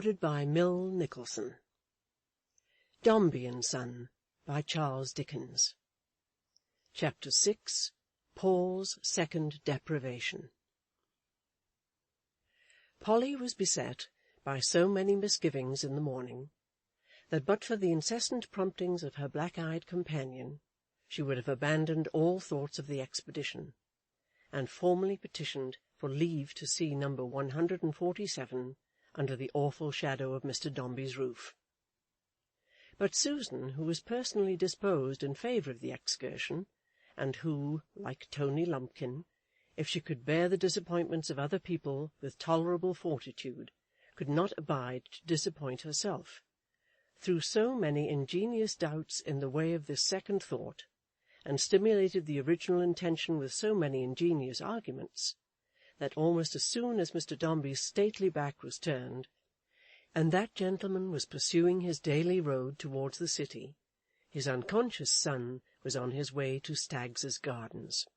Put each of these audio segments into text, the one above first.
Recorded by Mill Nicholson. Dombey and Son, by Charles Dickens. Chapter 6. Paul's Second Deprivation. Polly was beset by so many misgivings in the morning, that but for the incessant promptings of her black-eyed companion, she would have abandoned all thoughts of the expedition, and formally petitioned for leave to see number 147 under the awful shadow of Mr. Dombey's roof. But Susan, who was personally disposed in favour of the excursion, and who, like Tony Lumpkin, if she could bear the disappointments of other people with tolerable fortitude, could not abide to disappoint herself, threw so many ingenious doubts in the way of this second thought, and stimulated the original intention with so many ingenious arguments, that almost as soon as Mr. Dombey's stately back was turned, and that gentleman was pursuing his daily road towards the city, his unconscious son was on his way to Stagg's Gardens.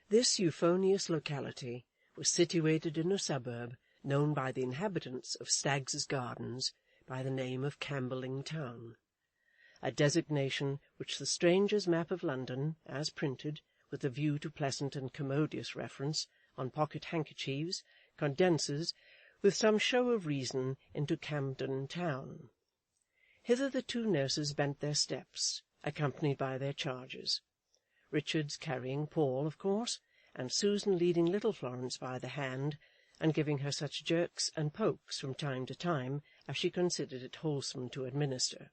This euphonious locality was situated in a suburb known by the inhabitants of Stagg's Gardens by the name of Camberling Town, a designation which the stranger's map of London, as printed, with a view to pleasant and commodious reference, on pocket-handkerchiefs, condenses, with some show of reason, into Camden Town. Hither the two nurses bent their steps, accompanied by their charges, Richards carrying Paul, of course, and Susan leading little Florence by the hand, and giving her such jerks and pokes from time to time as she considered it wholesome to administer.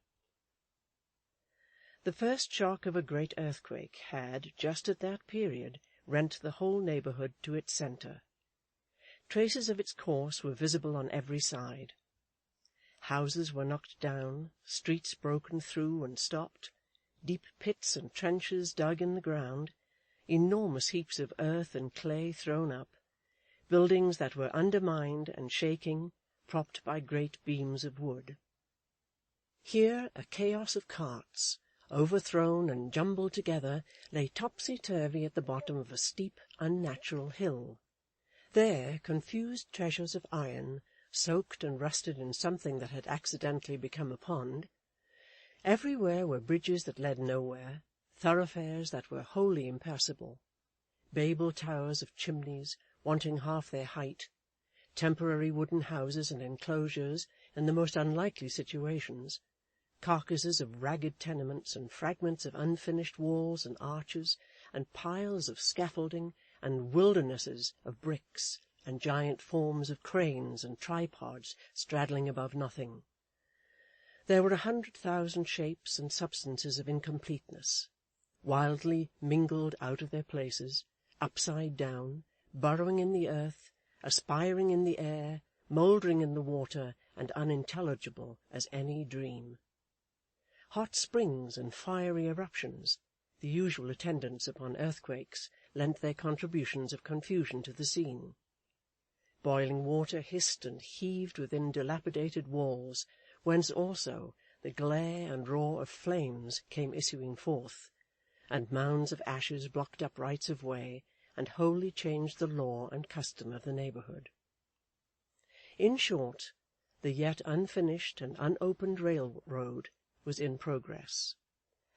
The first shock of a great earthquake had, just at that period, rent the whole neighbourhood to its centre. Traces of its course were visible on every side. Houses were knocked down, streets broken through and stopped, deep pits and trenches dug in the ground, enormous heaps of earth and clay thrown up, buildings that were undermined and shaking, propped by great beams of wood. Here a chaos of carts, overthrown and jumbled together, lay topsy-turvy at the bottom of a steep, unnatural hill. There confused treasures of iron, soaked and rusted in something that had accidentally become a pond. Everywhere were bridges that led nowhere, thoroughfares that were wholly impassable, Babel towers of chimneys wanting half their height, temporary wooden houses and enclosures in the most unlikely situations, carcasses of ragged tenements and fragments of unfinished walls and arches, and piles of scaffolding, and wildernesses of bricks, and giant forms of cranes and tripods straddling above nothing. There were 100,000 shapes and substances of incompleteness, wildly mingled out of their places, upside down, burrowing in the earth, aspiring in the air, mouldering in the water, and unintelligible as any dream. Hot springs and fiery eruptions, the usual attendants upon earthquakes, lent their contributions of confusion to the scene. Boiling water hissed and heaved within dilapidated walls, whence also the glare and roar of flames came issuing forth, and mounds of ashes blocked up rights of way, and wholly changed the law and custom of the neighbourhood. In short, the yet unfinished and unopened railroad was in progress,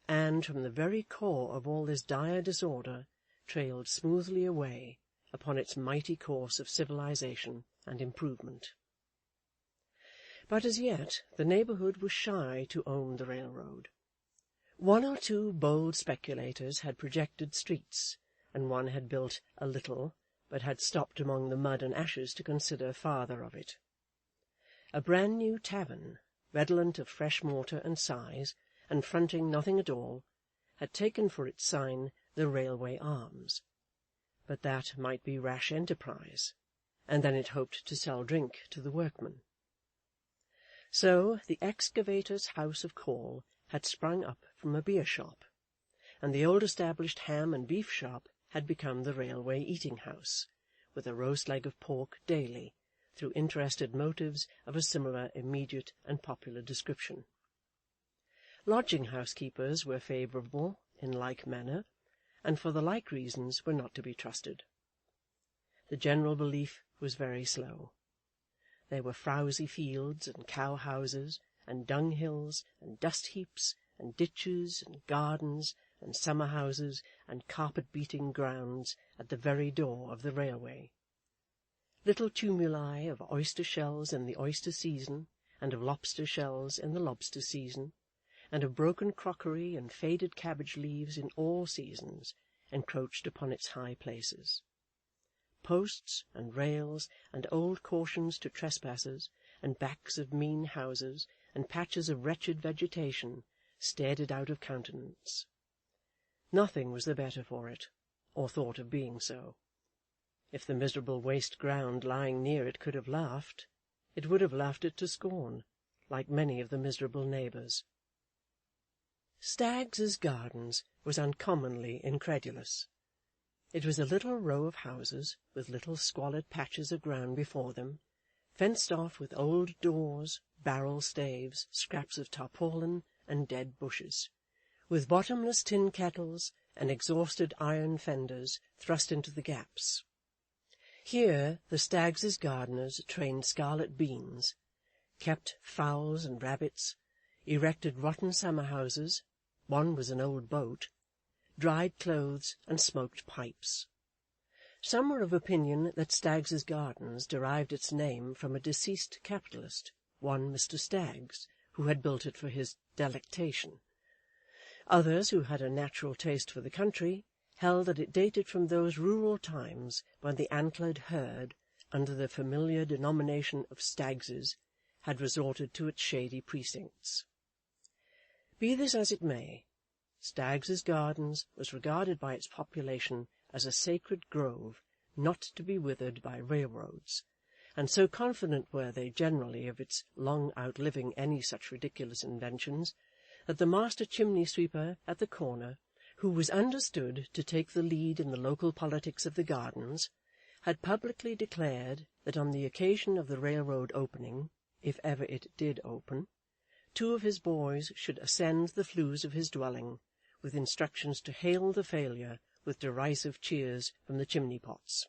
and from the very core of all this dire disorder trailed smoothly away upon its mighty course of civilization and improvement. But as yet the neighbourhood was shy to own the railroad. One or two bold speculators had projected streets, and one had built a little, but had stopped among the mud and ashes to consider farther of it. A brand-new tavern, redolent of fresh mortar and size, and fronting nothing at all, had taken for its sign the Railway Arms, but that might be rash enterprise, and then it hoped to sell drink to the workmen. So the excavator's house of call had sprung up from a beer-shop, and the old established ham and beef shop had become the railway eating-house, with a roast leg of pork daily, through interested motives of a similar immediate and popular description. Lodging-house keepers were favourable in like manner, and for the like reasons were not to be trusted. The general belief was very slow. there were frowsy fields, and cow-houses, and dung-hills, and dust-heaps, and ditches, and gardens, and summer-houses, and carpet-beating grounds at the very door of the railway. Little tumuli of oyster-shells in the oyster-season, and of lobster-shells in the lobster-season, and of broken crockery and faded cabbage-leaves in all seasons, encroached upon its high places. Posts and rails and old cautions to trespassers, and backs of mean houses, and patches of wretched vegetation, stared it out of countenance. Nothing was the better for it, or thought of being so. If the miserable waste ground lying near it could have laughed, it would have laughed it to scorn, like many of the miserable neighbours. Stagg's Gardens was uncommonly incredulous. It was a little row of houses, with little squalid patches of ground before them, fenced off with old doors, barrel staves, scraps of tarpaulin, and dead bushes, with bottomless tin kettles and exhausted iron fenders thrust into the gaps. Here the Stagg's gardeners trained scarlet beans, kept fowls and rabbits, erected rotten summer-houses, one was an old boat, dried clothes, and smoked pipes. Some were of opinion that Stagg's Gardens derived its name from a deceased capitalist, one Mr. Staggs, who had built it for his delectation. Others, who had a natural taste for the country, held that it dated from those rural times when the antlered herd, under the familiar denomination of Staggses, had resorted to its shady precincts. Be this as it may, Stagg's Gardens was regarded by its population as a sacred grove not to be withered by railroads, and so confident were they generally of its long outliving any such ridiculous inventions, that the master chimney-sweeper at the corner, who was understood to take the lead in the local politics of the gardens, had publicly declared that on the occasion of the railroad opening, if ever it did open, 2 of his boys should ascend the flues of his dwelling, with instructions to hail the failure with derisive cheers from the chimney-pots.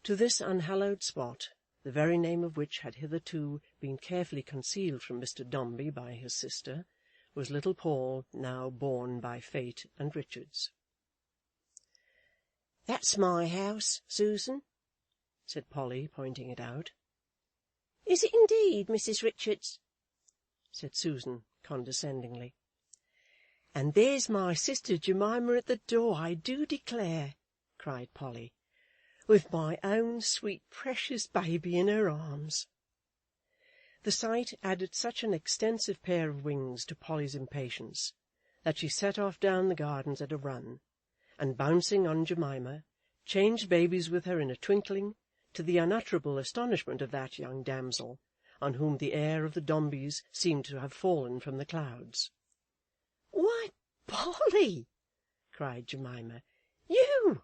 To this unhallowed spot, the very name of which had hitherto been carefully concealed from Mr. Dombey by his sister, was little Paul now borne by fate and Richards. "That's my house, Susan," said Polly, pointing it out. "Is it indeed, Mrs. Richards?" said Susan, condescendingly. "And there's my sister Jemima at the door, I do declare," cried Polly, "with my own sweet precious baby in her arms." The sight added such an extensive pair of wings to Polly's impatience, that she set off down the gardens at a run, and bouncing on Jemima, changed babies with her in a twinkling, to the unutterable astonishment of that young damsel, on whom the heir of the Dombeys seemed to have fallen from the clouds. "Why, Polly!" cried Jemima. "You!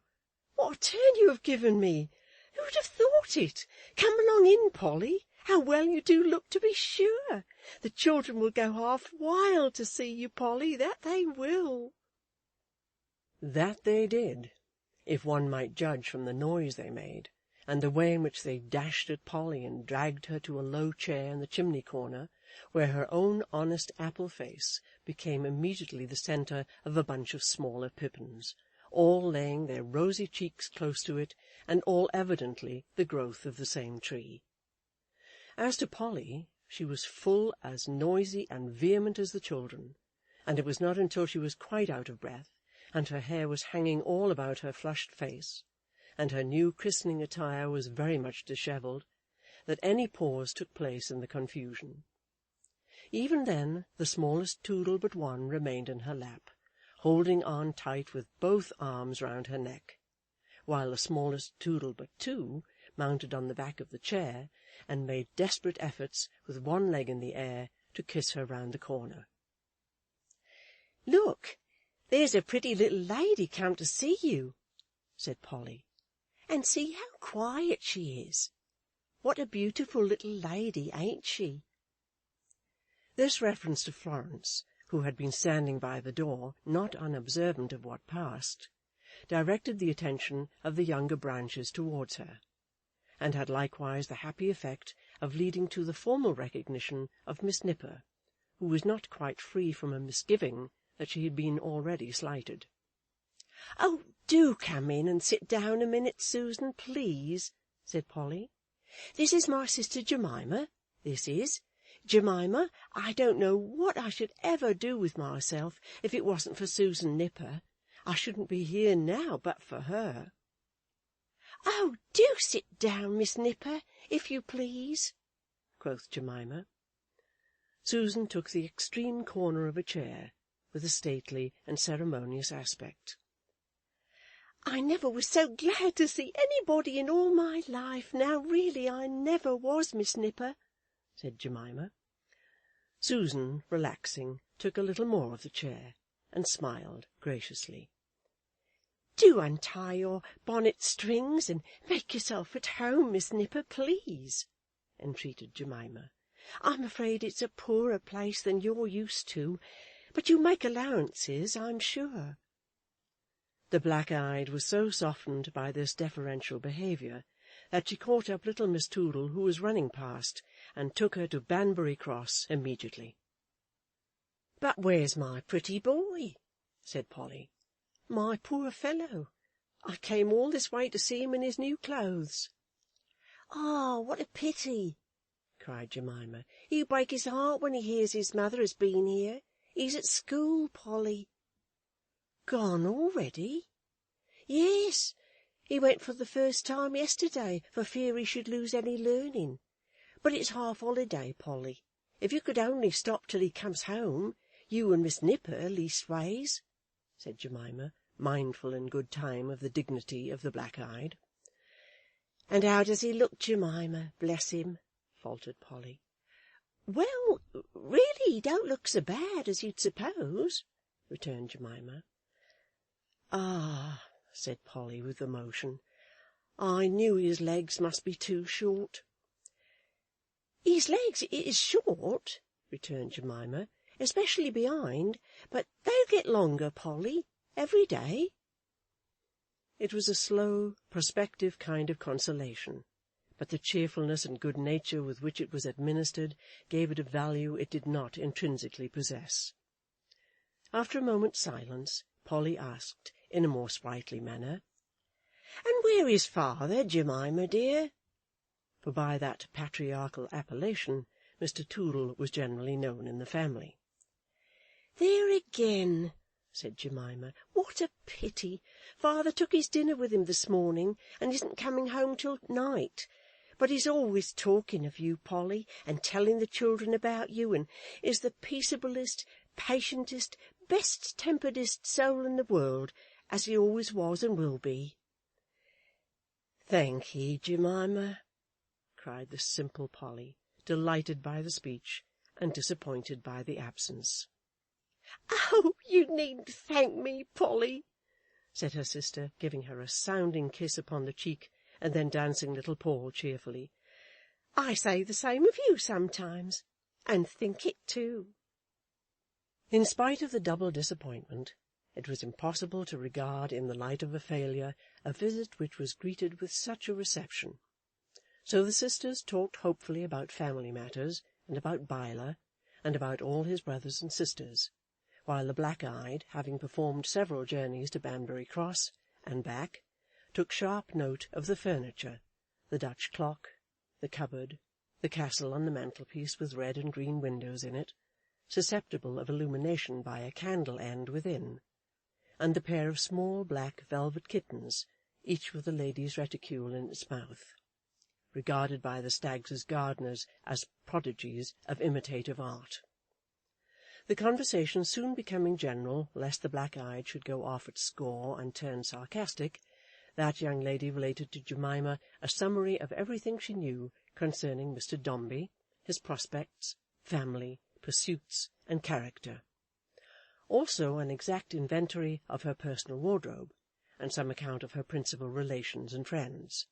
What a turn you have given me! Who'd have thought it? Come along in, Polly. How well you do look, to be sure! The children will go half wild to see you, Polly, that they will." That they did, if one might judge from the noise they made, and the way in which they dashed at Polly and dragged her to a low chair in the chimney-corner, where her own honest apple face became immediately the centre of a bunch of smaller pippins, all laying their rosy cheeks close to it, and all evidently the growth of the same tree. As to Polly, she was full as noisy and vehement as the children, and it was not until she was quite out of breath, and her hair was hanging all about her flushed face, and her new christening attire was very much dishevelled, that any pause took place in the confusion. Even then the smallest Toodle but one remained in her lap, holding on tight with both arms round her neck, while the smallest Toodle but two mounted on the back of the chair, and made desperate efforts, with one leg in the air, to kiss her round the corner. "Look, there's a pretty little lady come to see you," said Polly, "and see how quiet she is. What a beautiful little lady, ain't she?" This reference to Florence, who had been standing by the door, not unobservant of what passed, directed the attention of the younger branches towards her, and had likewise the happy effect of leading to the formal recognition of Miss Nipper, who was not quite free from a misgiving that she had been already slighted. "Oh, do come in and sit down a minute, Susan, please," said Polly. "This is my sister Jemima, this is. Jemima, I don't know what I should ever do with myself if it wasn't for Susan Nipper. I shouldn't be here now but for her." "Oh, do sit down, Miss Nipper, if you please," quoth Jemima. Susan took the extreme corner of a chair, with a stately and ceremonious aspect. "I never was so glad to see anybody in all my life. Now really I never was, Miss Nipper," said Jemima. Susan, relaxing, took a little more of the chair, and smiled graciously. "Do untie your bonnet strings and make yourself at home, Miss Nipper, please," entreated Jemima. "I'm afraid it's a poorer place than you're used to, but you make allowances, I'm sure." The black-eyed was so softened by this deferential behaviour that she caught up little Miss Toodle, who was running past, and took her to Banbury Cross immediately. "But where's my pretty boy?" said Polly. "My poor fellow! I came all this way to see him in his new clothes." "Ah, what a pity!" cried Jemima. "He'll break his heart when he hears his mother has been here. He's at school, Polly." "Gone already?" "Yes, he went for the first time yesterday, for fear he should lose any learning. But it's half-holiday, Polly. If you could only stop till he comes home, you and Miss Nipper, leastways," said Jemima, mindful in good time of the dignity of the black-eyed. "And how does he look, Jemima, bless him?" faltered Polly. "Well, really he don't look so bad as you'd suppose," returned Jemima. "Ah," said Polly with emotion, "I knew his legs must be too short." "His legs is short," returned Jemima, "especially behind, but they'll get longer, Polly, every day." It was a slow, prospective kind of consolation, but the cheerfulness and good nature with which it was administered gave it a value it did not intrinsically possess. After a moment's silence, Polly asked, in a more sprightly manner, "And where is father, Jemima dear?" For by that patriarchal appellation Mr. Toodle was generally known in the family. "There again," said Jemima. "What a pity! Father took his dinner with him this morning, and isn't coming home till night. But he's always talking of you, Polly, and telling the children about you, and is the peaceablest, patientest, best-temperedest soul in the world, as he always was and will be." "Thank ye, Jemima," cried the simple Polly, delighted by the speech and disappointed by the absence. "Oh, you needn't thank me, Polly," said her sister, giving her a sounding kiss upon the cheek, and then dancing little Paul cheerfully. "I say the same of you sometimes, and think it too." In spite of the double disappointment, it was impossible to regard in the light of a failure a visit which was greeted with such a reception. So the sisters talked hopefully about family matters, and about Byler, and about all his brothers and sisters, while the black-eyed, having performed several journeys to Banbury Cross and back, took sharp note of the furniture, the Dutch clock, the cupboard, the castle on the mantelpiece with red and green windows in it, susceptible of illumination by a candle-end within, and the pair of small black velvet kittens, each with a lady's reticule in its mouth, regarded by the Staggs's gardeners as prodigies of imitative art. The conversation soon becoming general, lest the black-eyed should go off at score and turn sarcastic, that young lady related to Jemima a summary of everything she knew concerning Mr. Dombey, his prospects, family, pursuits, and character; also an exact inventory of her personal wardrobe, and some account of her principal relations and friends.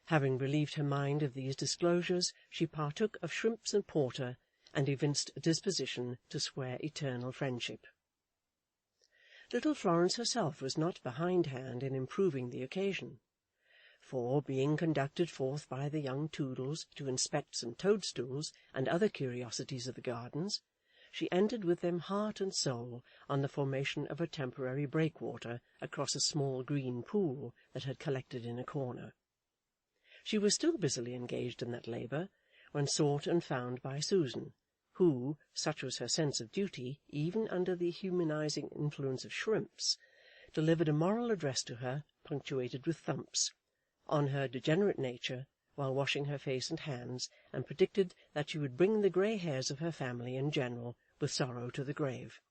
Having relieved her mind of these disclosures, she partook of shrimps and porter, and evinced a disposition to swear eternal friendship. Little Florence herself was not behindhand in improving the occasion. for, being conducted forth by the young Toodles to inspect some toadstools and other curiosities of the gardens, she entered with them heart and soul on the formation of a temporary breakwater across a small green pool that had collected in a corner. She was still busily engaged in that labour, when sought and found by Susan, who, such was her sense of duty, even under the humanizing influence of shrimps, delivered a moral address to her, punctuated with thumps, on her degenerate nature, while washing her face and hands, and predicted that she would bring the grey hairs of her family in general with sorrow to the grave.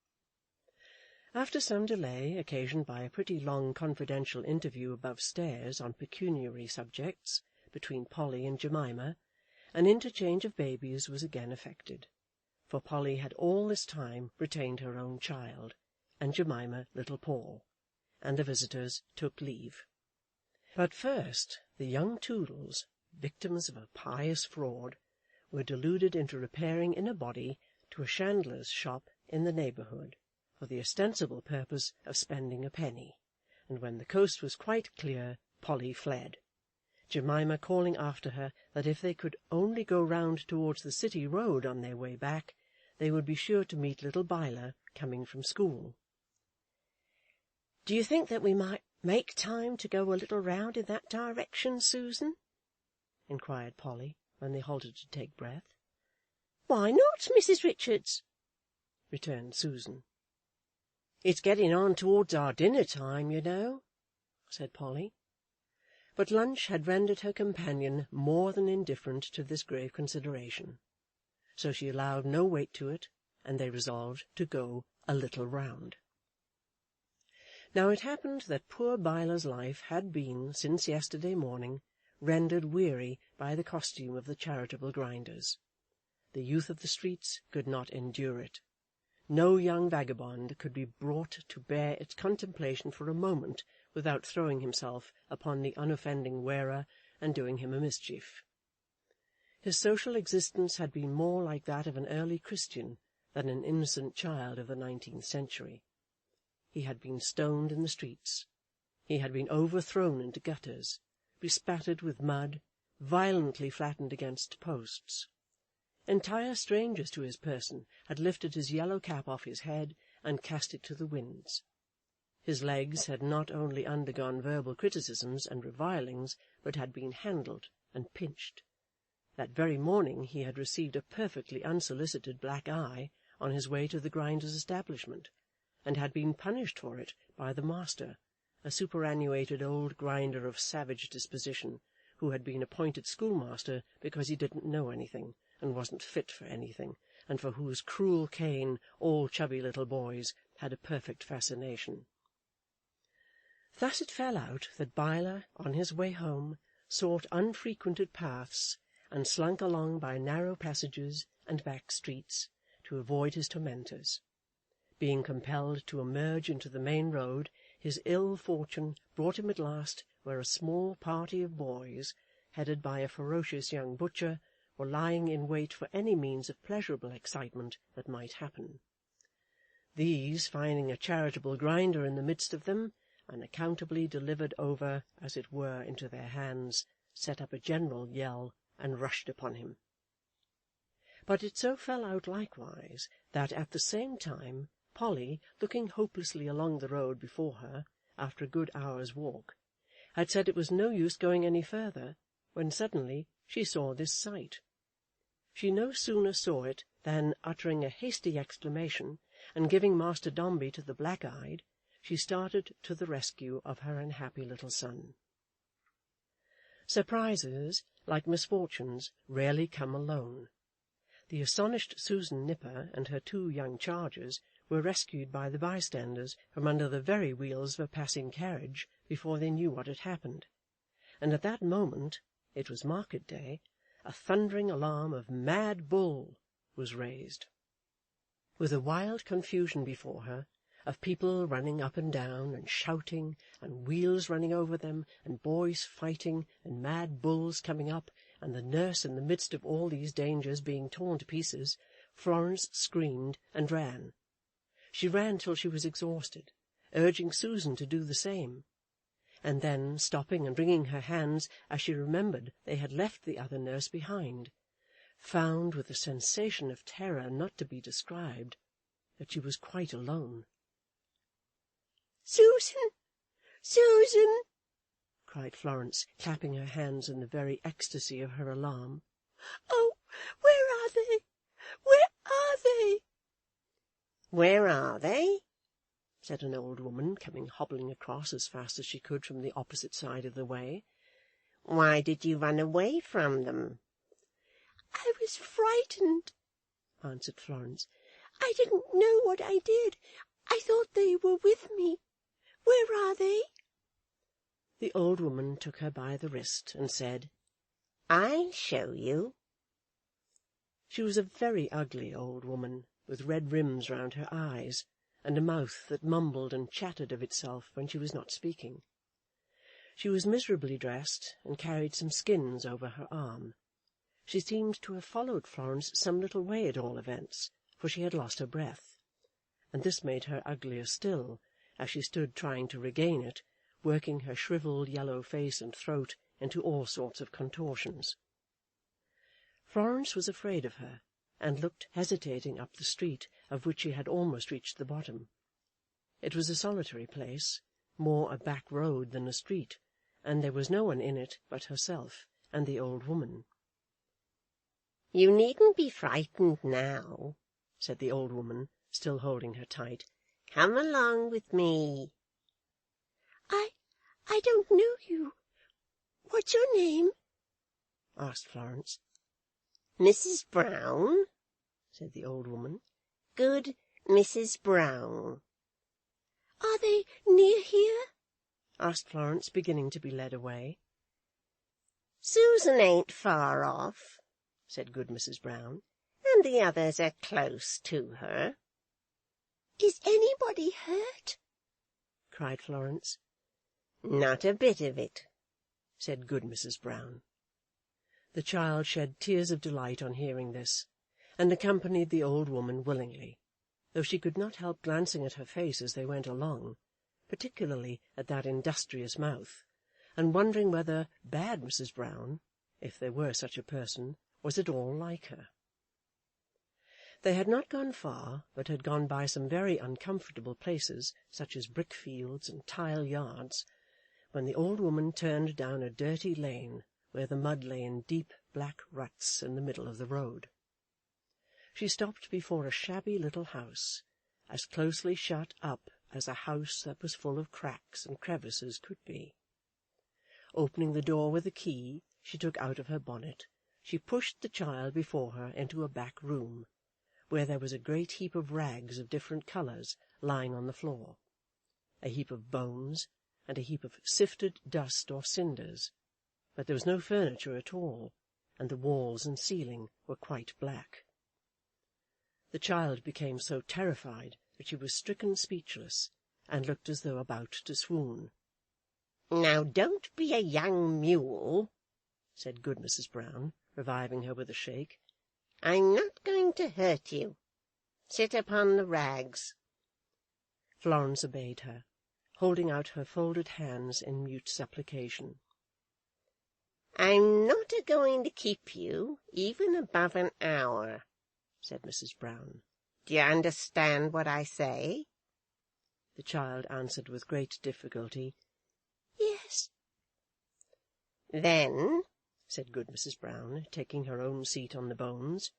After some delay, occasioned by a pretty long confidential interview above stairs on pecuniary subjects, between Polly and Jemima, an interchange of babies was again effected, for Polly had all this time retained her own child, and Jemima little Paul, and the visitors took leave. But first the young Toodles, victims of a pious fraud, were deluded into repairing in a body to a chandler's shop in the neighbourhood, for the ostensible purpose of spending a penny, and when the coast was quite clear, Polly fled, Jemima calling after her that if they could only go round towards the city road on their way back, they would be sure to meet little Biler coming from school. "Do you think that we might make time to go a little round in that direction, Susan?" inquired Polly, when they halted to take breath. "Why not, Mrs. Richards?" returned Susan. "It's getting on towards our dinner time, you know," said Polly. But lunch had rendered her companion more than indifferent to this grave consideration, so she allowed no weight to it, and they resolved to go a little round. Now it happened that poor Biler's life had been, since yesterday morning, rendered weary by the costume of the charitable grinders. The youth of the streets could not endure it. No young vagabond could be brought to bear its contemplation for a moment without throwing himself upon the unoffending wearer and doing him a mischief. His social existence had been more like that of an early Christian than an innocent child of the 19th century. He had been stoned in the streets. He had been overthrown into gutters, bespattered with mud, violently flattened against posts. Entire strangers to his person had lifted his yellow cap off his head and cast it to the winds. His legs had not only undergone verbal criticisms and revilings, but had been handled and pinched. That very morning he had received a perfectly unsolicited black eye on his way to the grinder's establishment, and had been punished for it by the master, a superannuated old grinder of savage disposition, who had been appointed schoolmaster because he didn't know anything, and wasn't fit for anything, and for whose cruel cane all chubby little boys had a perfect fascination. Thus it fell out that Biler, on his way home, sought unfrequented paths, and slunk along by narrow passages and back streets, to avoid his tormentors. Being compelled to emerge into the main road, his ill fortune brought him at last where a small party of boys, headed by a ferocious young butcher, were lying in wait for any means of pleasurable excitement that might happen. These, finding a charitable grinder in the midst of them, unaccountably delivered over, as it were, into their hands, set up a general yell, and rushed upon him. But it so fell out likewise that at the same time Polly, looking hopelessly along the road before her, after a good hour's walk, had said it was no use going any further, when suddenly she saw this sight. She no sooner saw it than, uttering a hasty exclamation, and giving Master Dombey to the black-eyed, she started to the rescue of her unhappy little son. Surprises, like misfortunes, rarely come alone. The astonished Susan Nipper and her 2 young charges were rescued by the bystanders from under the very wheels of a passing carriage before they knew what had happened, and at that moment, it was market day, a thundering alarm of "Mad Bull" was raised. With a wild confusion before her, of people running up and down, and shouting, and wheels running over them, and boys fighting, and mad bulls coming up, and the nurse in the midst of all these dangers being torn to pieces, Florence screamed and ran. She ran till she was exhausted, urging Susan to do the same. and then, stopping and wringing her hands as she remembered they had left the other nurse behind, found, with a sensation of terror not to be described, that she was quite alone. "Susan! Susan!" cried Florence, clapping her hands in the very ecstasy of her alarm. "Oh, where are they? Where are they?" "Where are they?" said an old woman, coming hobbling across as fast as she could from the opposite side of the way. "Why did you run away from them?" "I was frightened," answered Florence. "I didn't know what I did. I thought they were with me. Where are they?" The old woman took her by the wrist and said, "I'll show you." She was a very ugly old woman, with red rims round her eyes, and a mouth that mumbled and chattered of itself when she was not speaking. She was miserably dressed, and carried some skins over her arm. She seemed to have followed Florence some little way at all events, for she had lost her breath, and this made her uglier still, as she stood trying to regain it, working her shrivelled yellow face and throat into all sorts of contortions. Florence was afraid of her, and looked hesitating up the street, of which she had almost reached the bottom. It was a solitary place, more a back road than a street, and there was no one in it but herself and the old woman. "You needn't be frightened now," said the old woman, still holding her tight. "Come along with me." I don't know you. What's your name?" asked Florence. "Mrs. Brown," said the old woman. "Good Mrs. Brown." "Are they near here?" asked Florence, beginning to be led away. "Susan ain't far off," said good Mrs. Brown, "and the others are close to her." "Is anybody hurt?" cried Florence. "Not a bit of it," said good Mrs. Brown. The child shed tears of delight on hearing this, and accompanied the old woman willingly, though she could not help glancing at her face as they went along, particularly at that industrious mouth, and wondering whether bad Mrs. Brown, if there were such a person, was at all like her. They had not gone far, but had gone by some very uncomfortable places, such as brick fields and tile yards, when the old woman turned down a dirty lane, where the mud lay in deep black ruts in the middle of the road. She stopped before a shabby little house, as closely shut up as a house that was full of cracks and crevices could be. Opening the door with a key she took out of her bonnet, she pushed the child before her into a back room, where there was a great heap of rags of different colours lying on the floor, a heap of bones, and a heap of sifted dust or cinders, but there was no furniture at all, and the walls and ceiling were quite black. The child became so terrified that she was stricken speechless, and looked as though about to swoon. "Now don't be a young mule," said good Mrs. Brown, reviving her with a shake. "I'm not going to hurt you. Sit upon the rags." Florence obeyed her, holding out her folded hands in mute supplication. "I'm not a-going to keep you even above an hour," said Mrs. Brown. "Do you understand what I say?" The child answered with great difficulty, "Yes." "Then," said good Mrs. Brown, taking her own seat on the bones,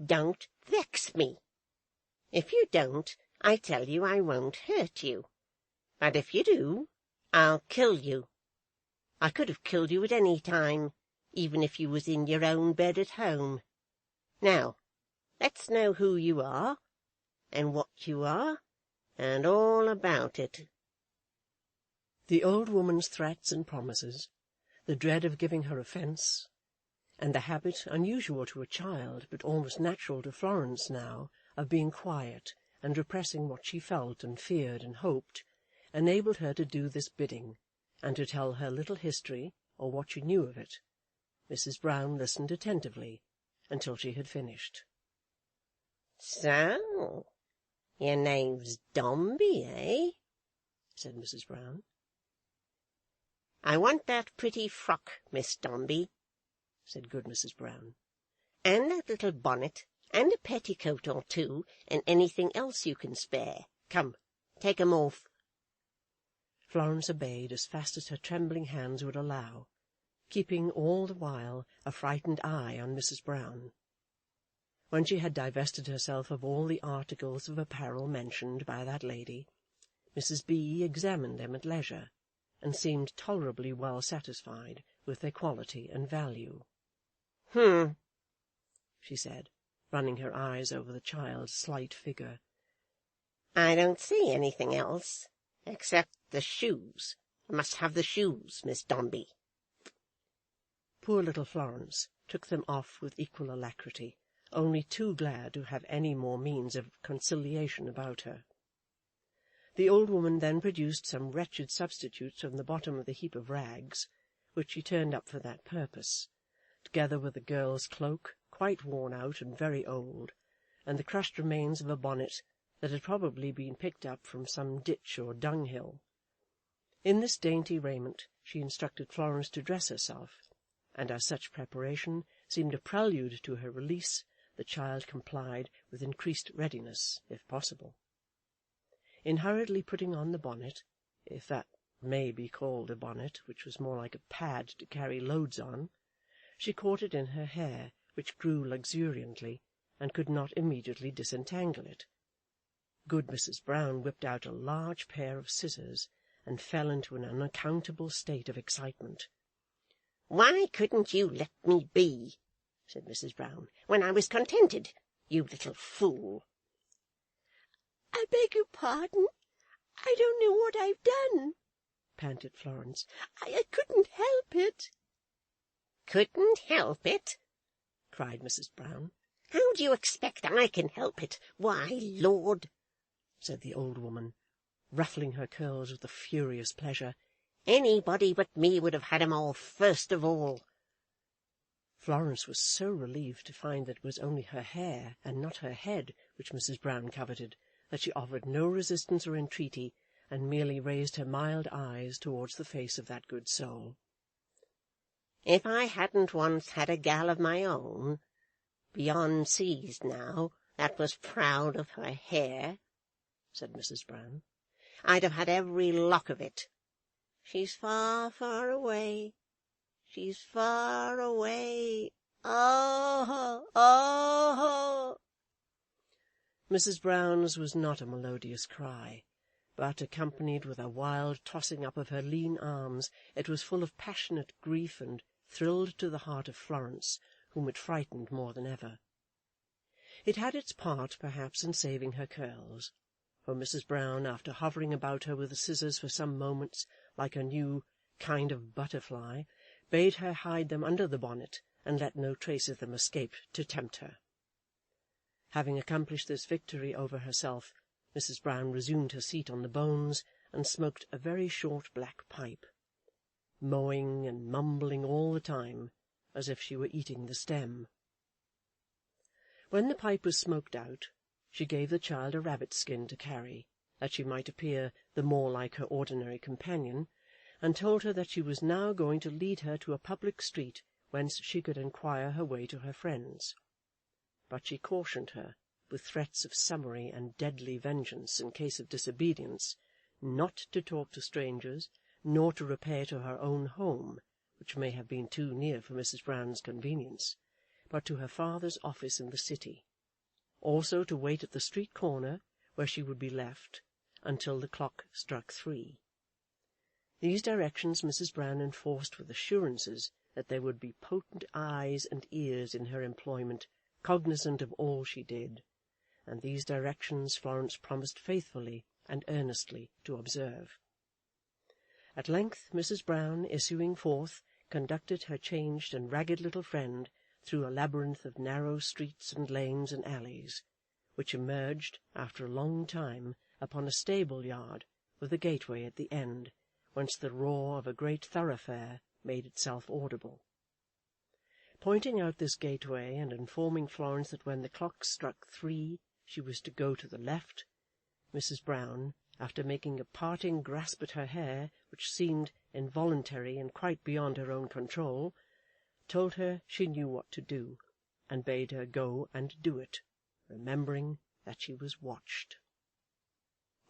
"don't vex me. If you don't, I tell you I won't hurt you. But if you do, I'll kill you. I could have killed you at any time, even if you was in your own bed at home. Now, let's know who you are, and what you are, and all about it." The old woman's threats and promises, the dread of giving her offence, and the habit, unusual to a child, but almost natural to Florence now, of being quiet and repressing what she felt and feared and hoped, enabled her to do this bidding, and to tell her little history, or what she knew of it. Mrs. Brown listened attentively until she had finished. "So, your name's Dombey, eh?" said Mrs. Brown. I want that pretty frock, Miss Dombey," said good Mrs. Brown, "and that little bonnet, and a petticoat or two, and anything else you can spare. Come, take 'em off." Florence obeyed as fast as her trembling hands would allow, keeping all the while a frightened eye on Mrs. Brown. When she had divested herself of all the articles of apparel mentioned by that lady, Mrs. B. examined them at leisure, and seemed tolerably well satisfied with their quality and value. She said, running her eyes over the child's slight figure. "I don't see anything else, except the shoes. I must have the shoes, Miss Dombey." Poor little Florence took them off with equal alacrity, only too glad to have any more means of conciliation about her. The old woman then produced some wretched substitutes from the bottom of the heap of rags, which she turned up for that purpose, together with the girl's cloak, quite worn out and very old, and the crushed remains of a bonnet that had probably been picked up from some ditch or dunghill. In this dainty raiment she instructed Florence to dress herself, and as such preparation seemed a prelude to her release, the child complied with increased readiness, if possible. In hurriedly putting on the bonnet, if that may be called a bonnet, which was more like a pad to carry loads on, she caught it in her hair, which grew luxuriantly, and could not immediately disentangle it. Good Mrs. Brown whipped out a large pair of scissors, and fell into an unaccountable state of excitement. "Why couldn't you let me be," said Mrs. Brown, "when I was contented, you little fool?" "I beg your pardon. I don't know what I've done," panted Florence. I couldn't help it." "Couldn't help it?" cried Mrs. Brown. "How do you expect I can help it? Why, Lord," said the old woman, ruffling her curls with a furious pleasure, "anybody but me would have had 'em all first of all." Florence was so relieved to find that it was only her hair and not her head which Mrs. Brown coveted, that she offered no resistance or entreaty, and merely raised her mild eyes towards the face of that good soul. "If I hadn't once had a gal of my own, beyond seas now, that was proud of her hair," said Mrs. Brown, "I'd have had every lock of it. She's far, far away. She's far away. Oh, oh!" Mrs. Brown's was not a melodious cry, but, accompanied with a wild tossing up of her lean arms, it was full of passionate grief, and thrilled to the heart of Florence, whom it frightened more than ever. It had its part, perhaps, in saving her curls, for Mrs. Brown, after hovering about her with the scissors for some moments, like a new kind of butterfly, bade her hide them under the bonnet, and let no trace of them escape to tempt her. Having accomplished this victory over herself, Mrs. Brown resumed her seat on the bones, and smoked a very short black pipe, mowing and mumbling all the time, as if she were eating the stem. When the pipe was smoked out, she gave the child a rabbit skin to carry, that she might appear the more like her ordinary companion, and told her that she was now going to lead her to a public street whence she could inquire her way to her friends. But she cautioned her, with threats of summary and deadly vengeance in case of disobedience, not to talk to strangers, nor to repair to her own home, which may have been too near for Mrs. Brown's convenience, but to her father's office in the city, also to wait at the street corner, where she would be left, until the clock struck 3. These directions Mrs. Brown enforced with assurances that there would be potent eyes and ears in her employment, cognizant of all she did, and these directions Florence promised faithfully and earnestly to observe. At length Mrs. Brown, issuing forth, conducted her changed and ragged little friend through a labyrinth of narrow streets and lanes and alleys, which emerged, after a long time, upon a stable-yard with a gateway at the end, whence the roar of a great thoroughfare made itself audible. Pointing out this gateway, and informing Florence that when the clock struck 3 she was to go to the left, Mrs. Brown, after making a parting grasp at her hair, which seemed involuntary and quite beyond her own control, told her she knew what to do, and bade her go and do it, remembering that she was watched.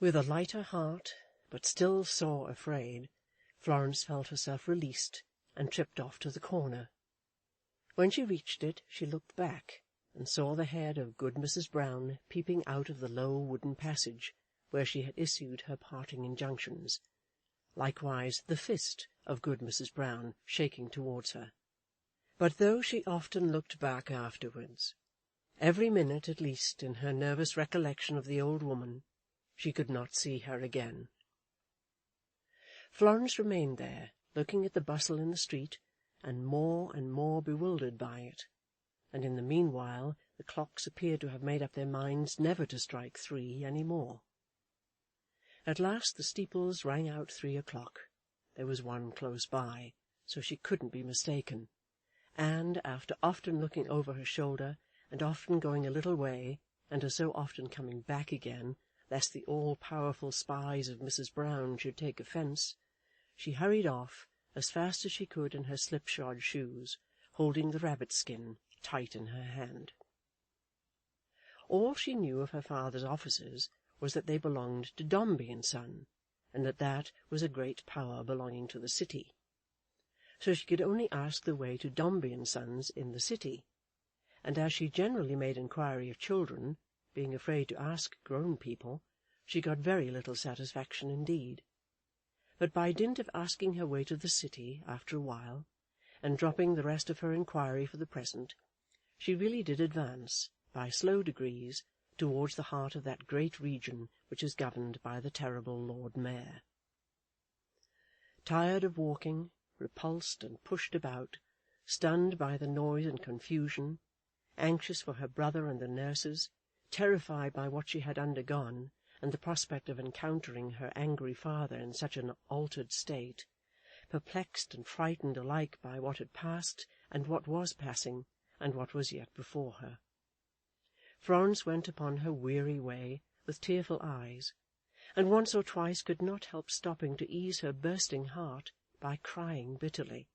With a lighter heart, but still sore afraid, Florence felt herself released, and tripped off to the corner. When she reached it, she looked back, and saw the head of good Mrs. Brown peeping out of the low wooden passage, where she had issued her parting injunctions, likewise the fist of good Mrs. Brown shaking towards her. But though she often looked back afterwards, every minute at least in her nervous recollection of the old woman, she could not see her again. Florence remained there, looking at the bustle in the street, and more bewildered by it, and in the meanwhile the clocks appeared to have made up their minds never to strike 3 any more. At last the steeples rang out 3 o'clock. There was one close by, so she couldn't be mistaken, and, after often looking over her shoulder, and often going a little way, and so often coming back again, lest the all-powerful spies of Mrs. Brown should take offence, she hurried off as fast as she could in her slipshod shoes, holding the rabbit-skin tight in her hand. All she knew of her father's offices was that they belonged to Dombey and Son, and that was a great power belonging to the city. So she could only ask the way to Dombey and Sons in the city, and as she generally made inquiry of children, being afraid to ask grown people, she got very little satisfaction indeed. But by dint of asking her way to the city after a while, and dropping the rest of her inquiry for the present, she really did advance, by slow degrees, towards the heart of that great region which is governed by the terrible Lord Mayor. Tired of walking, repulsed and pushed about, stunned by the noise and confusion, anxious for her brother and the nurses, terrified by what she had undergone, and the prospect of encountering her angry father in such an altered state, perplexed and frightened alike by what had passed, and what was passing, and what was yet before her, Florence went upon her weary way with tearful eyes, and once or twice could not help stopping to ease her bursting heart by crying bitterly.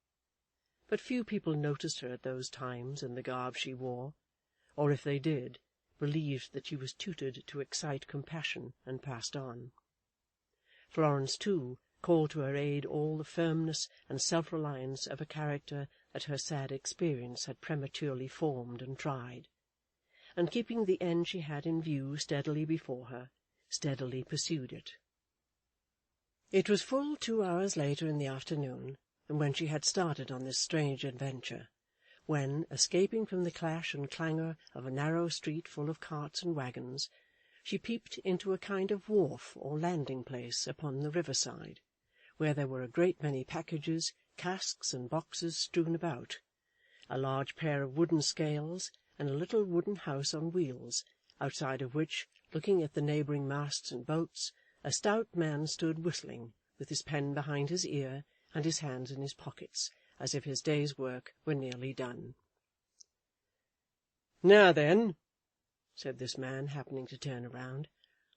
But few people noticed her at those times in the garb she wore, or if they did, believed that she was tutored to excite compassion, and passed on. Florence, too, called to her aid all the firmness and self-reliance of a character that her sad experience had prematurely formed and tried, and keeping the end she had in view steadily before her, steadily pursued it. It was full 2 hours later in the afternoon than when she had started on this strange adventure, when, escaping from the clash and clangor of a narrow street full of carts and waggons, she peeped into a kind of wharf or landing-place upon the river-side, where there were a great many packages, casks, and boxes strewn about, a large pair of wooden scales, and a little wooden house on wheels, outside of which, looking at the neighbouring masts and boats, a stout man stood whistling, with his pen behind his ear and his hands in his pockets, as if his day's work were nearly done. "Now then," said this man, happening to turn round,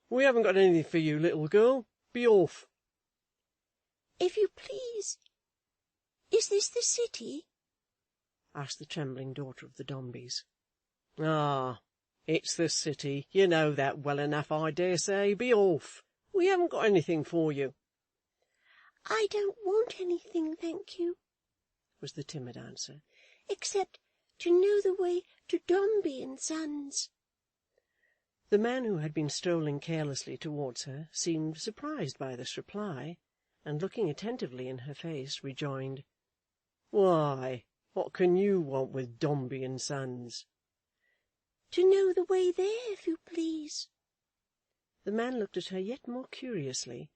"we haven't got anything for you, little girl. Be off." "If you please, is this the city?" asked the trembling daughter of the Dombeys. "Ah, it's the city. You know that well enough, I dare say. Be off. We haven't got anything for you." "I don't want anything, thank you," was the timid answer, "except to know the way to Dombey and Sons." The man, who had been strolling carelessly towards her, seemed surprised by this reply, and looking attentively in her face, rejoined, "Why, what can you want with Dombey and Sons?" "To know the way there, if you please." The man looked at her yet more curiously,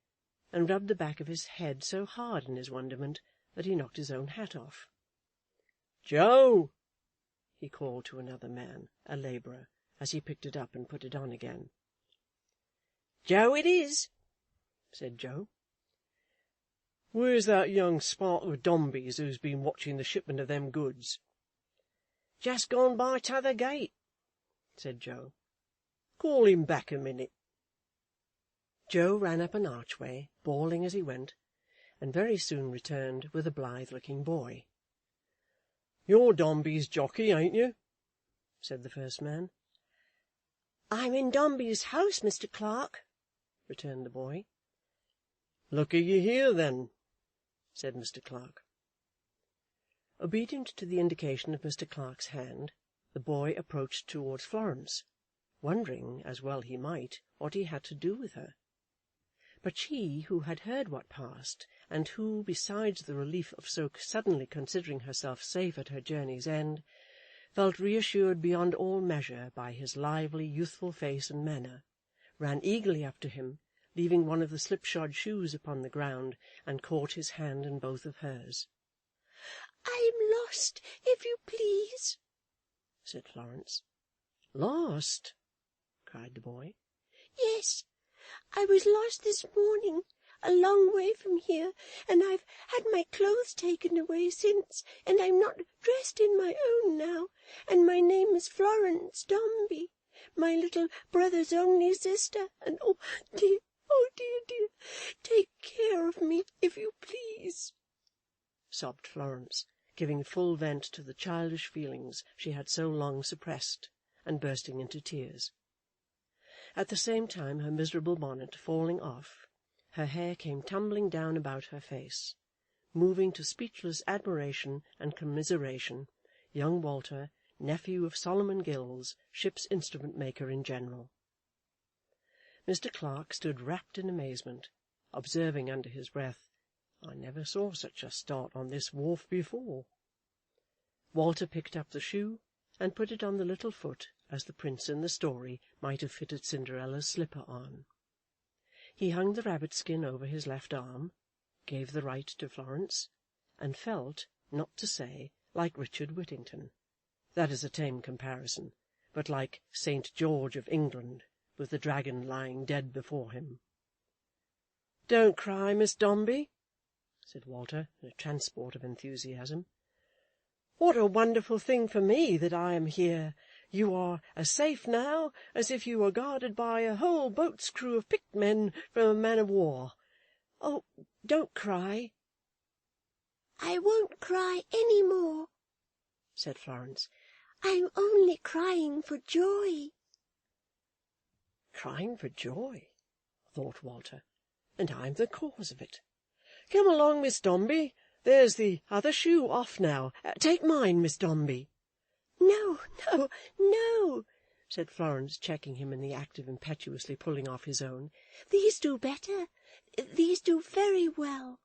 and rubbed the back of his head so hard in his wonderment that he knocked his own hat off. "Joe!" he called to another man, a labourer, as he picked it up and put it on again. "Joe it is," said Joe. "Where's that young spark of Dombey's who's been watching the shipment of them goods?" "Just gone by t'other gate," said Joe. "Call him back a minute." Joe ran up an archway, bawling as he went, and very soon returned with a blithe-looking boy. "You're Dombey's jockey, ain't you?" said the first man. "I'm in Dombey's house, Mr. Clark," returned the boy. "Lucky you're here, then," said Mr. Clark. Obedient to the indication of Mr. Clark's hand, the boy approached towards Florence, wondering, as well he might, what he had to do with her. But she, who had heard what passed, and who, besides the relief of so suddenly considering herself safe at her journey's end, felt reassured beyond all measure by his lively, youthful face and manner, ran eagerly up to him, leaving one of the slipshod shoes upon the ground, and caught his hand in both of hers. "I'm lost, if you please," said Florence. "Lost?" cried the boy. "Yes, I was lost this morning, a long way from here, and I've had my clothes taken away since, and I'm not dressed in my own now, and my name is Florence Dombey, my little brother's only sister, and oh dear, take care of me, if you please," sobbed Florence, giving full vent to the childish feelings she had so long suppressed, and bursting into tears. At the same time, her miserable bonnet falling off, her hair came tumbling down about her face, moving to speechless admiration and commiseration young Walter, nephew of Solomon Gills, ship's instrument-maker in general. Mr. Clark stood wrapped in amazement, observing under his breath, "I never saw such a start on this wharf before." Walter picked up the shoe, and put it on the little foot as the prince in the story might have fitted Cinderella's slipper on. He hung the rabbit-skin over his left arm, gave the right to Florence, and felt, not to say, like Richard Whittington. That is a tame comparison, but like St. George of England, with the dragon lying dead before him. "Don't cry, Miss Dombey," said Walter, in a transport of enthusiasm. "What a wonderful thing for me that I am here! You are as safe now as if you were guarded by a whole boat's crew of picked men from a man-of-war. Oh, don't cry." "I won't cry any more," said Florence. "I'm only crying for joy." "Crying for joy," thought Walter, "and I'm the cause of it. Come along, Miss Dombey. There's the other shoe off now. Take mine, Miss Dombey." "No, no, no," said Florence, checking him in the act of impetuously pulling off his own. "These do better. These do very well."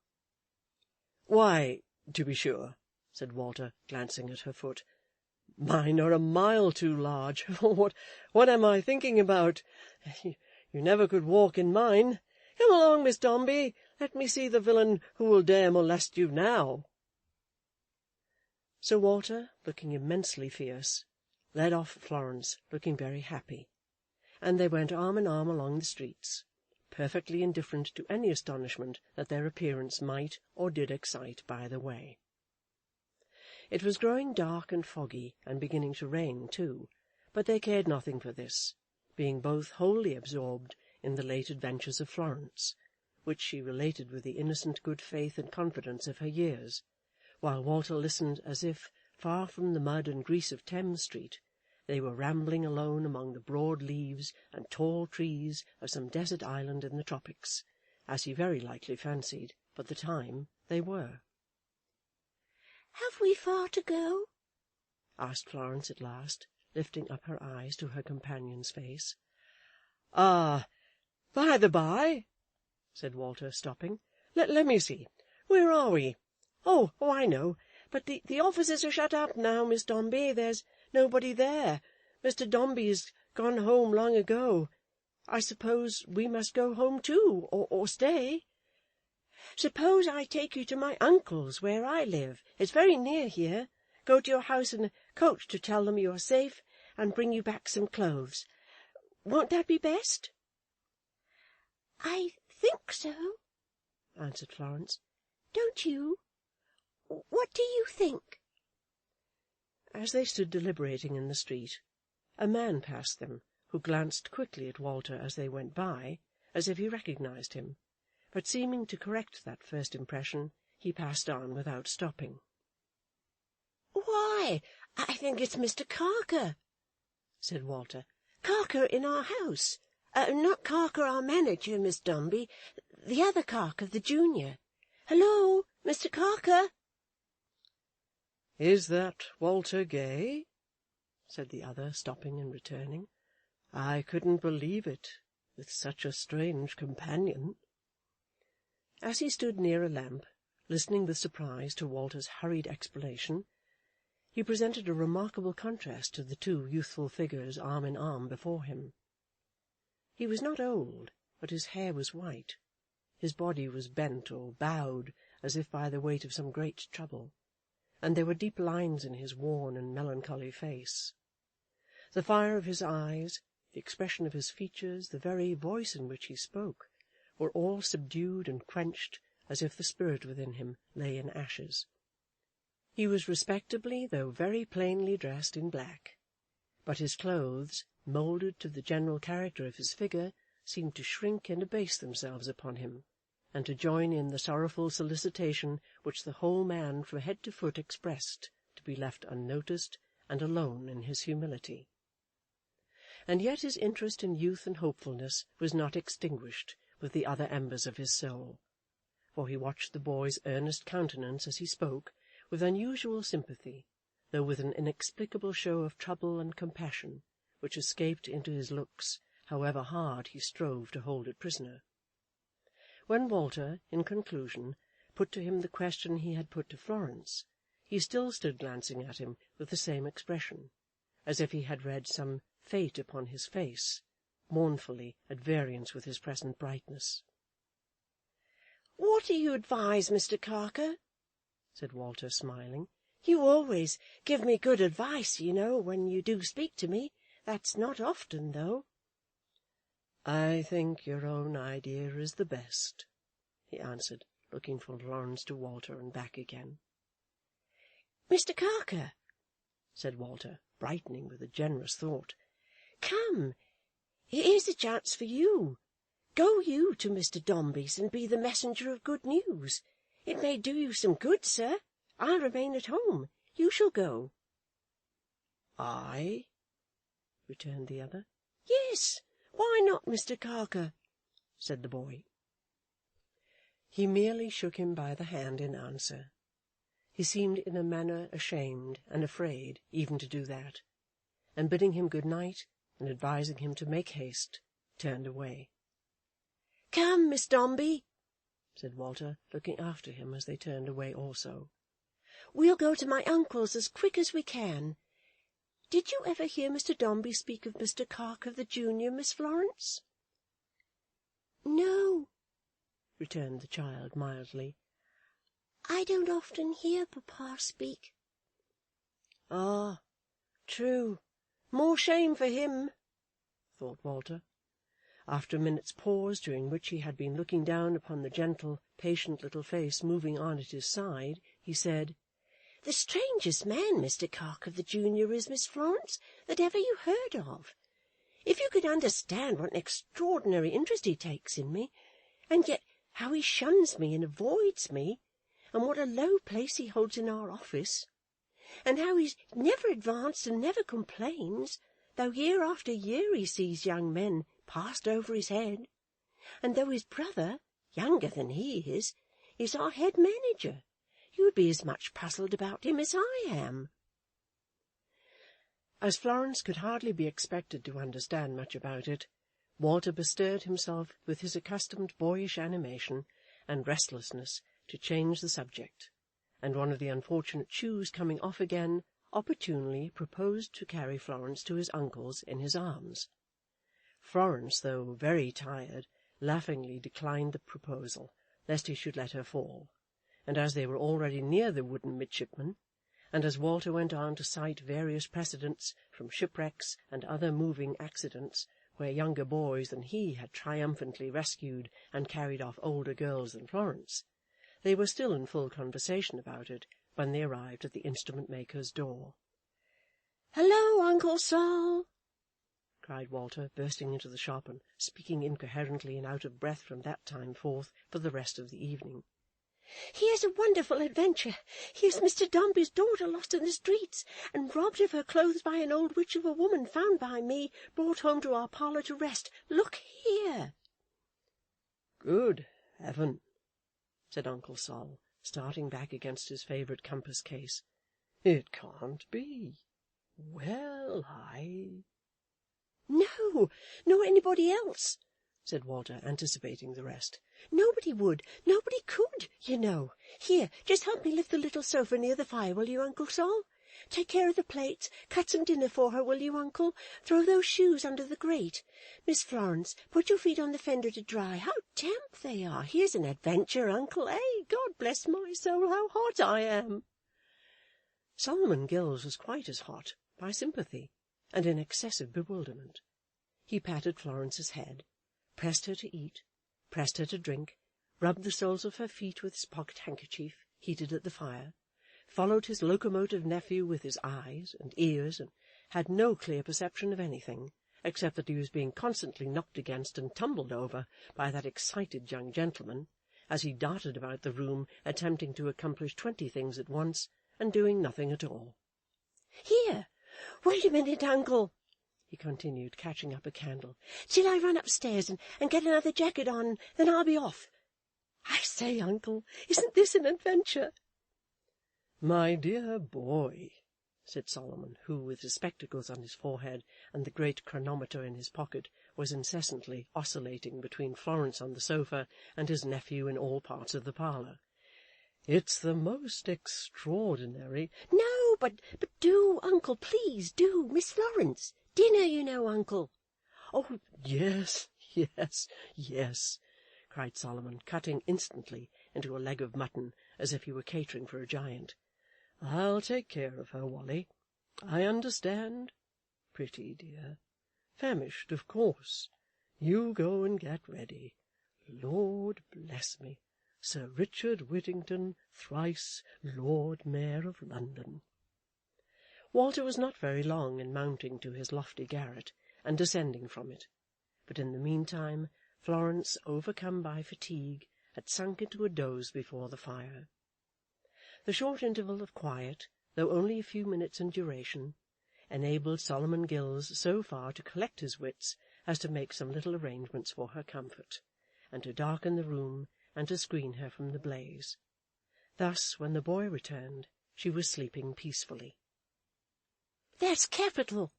"Why, to be sure," said Walter, glancing at her foot. "Mine are a mile too large. What am I thinking about? You never could walk in mine. Come along, Miss Dombey. Let me see the villain who will dare molest you now." So Walter, looking immensely fierce, led off Florence, looking very happy, and they went arm in arm along the streets, perfectly indifferent to any astonishment that their appearance might or did excite by the way. It was growing dark and foggy, and beginning to rain too, but they cared nothing for this, being both wholly absorbed in the late adventures of Florence, which she related with the innocent good faith and confidence of her years, while Walter listened as if, far from the mud and grease of Thames Street, they were rambling alone among the broad leaves and tall trees of some desert island in the tropics, as he very likely fancied, for the time, they were. "Have we far to go?" asked Florence at last, lifting up her eyes to her companion's face. "Ah, by the by," said Walter, stopping, let me see. Where are we? Oh, I know. But the offices are shut up now, Miss Dombey. There's nobody there. Mr. Dombey's gone home long ago. I suppose we must go home too, or stay. Suppose I take you to my uncle's, where I live. It's very near here. Go to your house in a coach to tell them you are safe, and bring you back some clothes. Won't that be best?" "I think so," answered Florence. "Don't you? What do you think?" As they stood deliberating in the street, a man passed them, who glanced quickly at Walter as they went by, as if he recognized him, but seeming to correct that first impression, he passed on without stopping. "Why, I think it's Mr. Carker," said Walter. "Carker in our house. Not Carker our manager, Miss Dombey. The other Carker, the junior. Hello, Mr. Carker!" "Is that Walter Gay?" said the other, stopping and returning. "I couldn't believe it, with such a strange companion." As he stood near a lamp, listening with surprise to Walter's hurried explanation, he presented a remarkable contrast to the two youthful figures arm in arm before him. He was not old, but his hair was white, his body was bent or bowed as if by the weight of some great trouble, and there were deep lines in his worn and melancholy face. The fire of his eyes, the expression of his features, the very voice in which he spoke, were all subdued and quenched, as if the spirit within him lay in ashes. He was respectably, though very plainly, dressed in black, but his clothes, moulded to the general character of his figure, seemed to shrink and abase themselves upon him, and to join in the sorrowful solicitation which the whole man from head to foot expressed, to be left unnoticed and alone in his humility. And yet his interest in youth and hopefulness was not extinguished with the other embers of his soul, for he watched the boy's earnest countenance as he spoke, with unusual sympathy, though with an inexplicable show of trouble and compassion, which escaped into his looks, however hard he strove to hold it prisoner. When Walter, in conclusion, put to him the question he had put to Florence, he still stood glancing at him with the same expression, as if he had read some fate upon his face, mournfully at variance with his present brightness. "What do you advise, Mr. Carker?" said Walter, smiling. "You always give me good advice, you know, when you do speak to me. That's not often, though." "I think your own idea is the best," he answered, looking from Florence to Walter and back again. "Mr. Carker," said Walter, brightening with a generous thought, "come, here's a chance for you. Go you to Mr. Dombey's and be the messenger of good news. It may do you some good, sir. I'll remain at home. You shall go." "I?" returned the other. "Yes, why not, Mr. Carker?" said the boy. He merely shook him by the hand in answer. He seemed in a manner ashamed and afraid even to do that, and bidding him good night, and advising him to make haste, turned away. "Come, Miss Dombey," said Walter, looking after him as they turned away also. "We'll go to my uncle's as quick as we can. Did you ever hear Mr. Dombey speak of Mr. Carker the junior, Miss Florence?" "No," returned the child mildly. "I don't often hear papa speak." "Ah, true. More shame for him," thought Walter. After a minute's pause, during which he had been looking down upon the gentle, patient little face moving on at his side, he said, "The strangest man Mr. Carker the junior is, Miss Florence, that ever you heard of. If you could understand what an extraordinary interest he takes in me, and yet how he shuns me and avoids me, and what a low place he holds in our office, and how he's never advanced and never complains, though year after year he sees young men passed over his head, and though his brother, younger than he is our head manager, you'd be as much puzzled about him as I am." As Florence could hardly be expected to understand much about it, Walter bestirred himself with his accustomed boyish animation and restlessness to change the subject, and one of the unfortunate shoes coming off again, opportunely proposed to carry Florence to his uncle's in his arms. Florence, though very tired, laughingly declined the proposal, lest he should let her fall, and as they were already near the wooden midshipman, and as Walter went on to cite various precedents from shipwrecks and other moving accidents, where younger boys than he had triumphantly rescued and carried off older girls than Florence, they were still in full conversation about it when they arrived at the instrument-maker's door. "Hello, Uncle Sol!" cried Walter, bursting into the shop, and speaking incoherently and out of breath from that time forth for the rest of the evening. "Here's a wonderful adventure. Here's Mr. Dombey's daughter lost in the streets, and robbed of her clothes by an old witch of a woman found by me, brought home to our parlour to rest. Look here!" "Good heaven!" said Uncle Sol, starting back against his favourite compass case. "It can't be. Well, "No, nor anybody else," said Walter, anticipating the rest. "Nobody would, nobody could, you know. Here, just help me lift the little sofa near the fire, will you, Uncle Sol? Take care of the plates. Cut some dinner for her, will you, Uncle? Throw those shoes under the grate. Miss Florence, put your feet on the fender to dry. How damp they are! Here's an adventure, Uncle, eh? God bless my soul, how hot I am!" Solomon Gills was quite as hot, by sympathy, and in excessive bewilderment. He patted Florence's head, pressed her to eat, pressed her to drink, rubbed the soles of her feet with his pocket-handkerchief, heated at the fire, followed his locomotive nephew with his eyes and ears, and had no clear perception of anything, except that he was being constantly knocked against and tumbled over by that excited young gentleman, as he darted about the room, attempting to accomplish 20 things at once, and doing nothing at all. "Here, wait a minute, Uncle," he continued, catching up a candle, "till I run upstairs and get another jacket on, then I'll be off. I say, Uncle, isn't this an adventure?" "My dear boy," said Solomon, who, with his spectacles on his forehead and the great chronometer in his pocket, was incessantly oscillating between Florence on the sofa and his nephew in all parts of the parlour, "it's the most extraordinary—" "No, but do, Uncle, please do. Miss Florence. Dinner, you know, Uncle." "Oh, yes, yes, yes," cried Solomon, cutting instantly into a leg of mutton as if he were catering for a giant. "I'll take care of her, Wally. I understand. Pretty dear. Famished, of course. You go and get ready. Lord bless me, Sir Richard Whittington, thrice Lord Mayor of London." Walter was not very long in mounting to his lofty garret and descending from it, but in the meantime Florence, overcome by fatigue, had sunk into a doze before the fire. The short interval of quiet, though only a few minutes in duration, enabled Solomon Gills so far to collect his wits as to make some little arrangements for her comfort, and to darken the room and to screen her from the blaze. Thus, when the boy returned, she was sleeping peacefully. "That's capital,"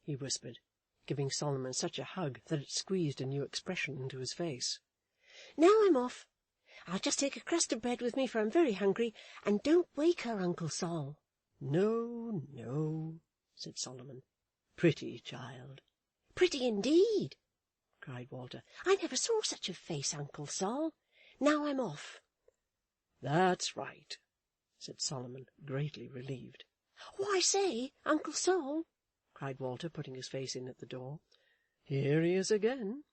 he whispered, giving Solomon such a hug that it squeezed a new expression into his face. "Now I'm off. I'll just take a crust of bread with me, for I'm very hungry, and don't wake her, Uncle Sol." "No, no," said Solomon. "Pretty child." "Pretty indeed," cried Walter. "I never saw such a face, Uncle Sol. Now I'm off." "That's right," said Solomon, greatly relieved. "Oh, I say, Uncle Sol," cried Walter, putting his face in at the door. "Here he is again,"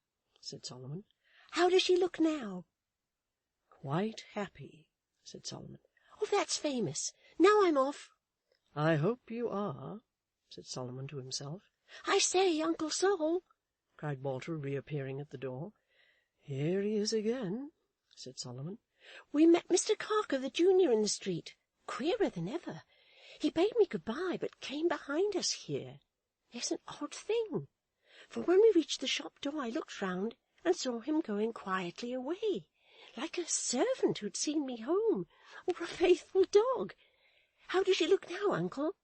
said Solomon. "How does she look now?" "Quite happy," said Solomon. "Oh, that's famous. Now I'm off." "I hope you are," said Solomon to himself. "I say, Uncle Sol," cried Walter, reappearing at the door. "Here he is again," said Solomon. "We met Mr. Carker the junior in the street. Queerer than ever. He bade me good-bye, but came behind us here. It's an odd thing, for when we reached the shop door I looked round and saw him going quietly away, like a servant who'd seen me home, or a faithful dog. How does she look now, Uncle?"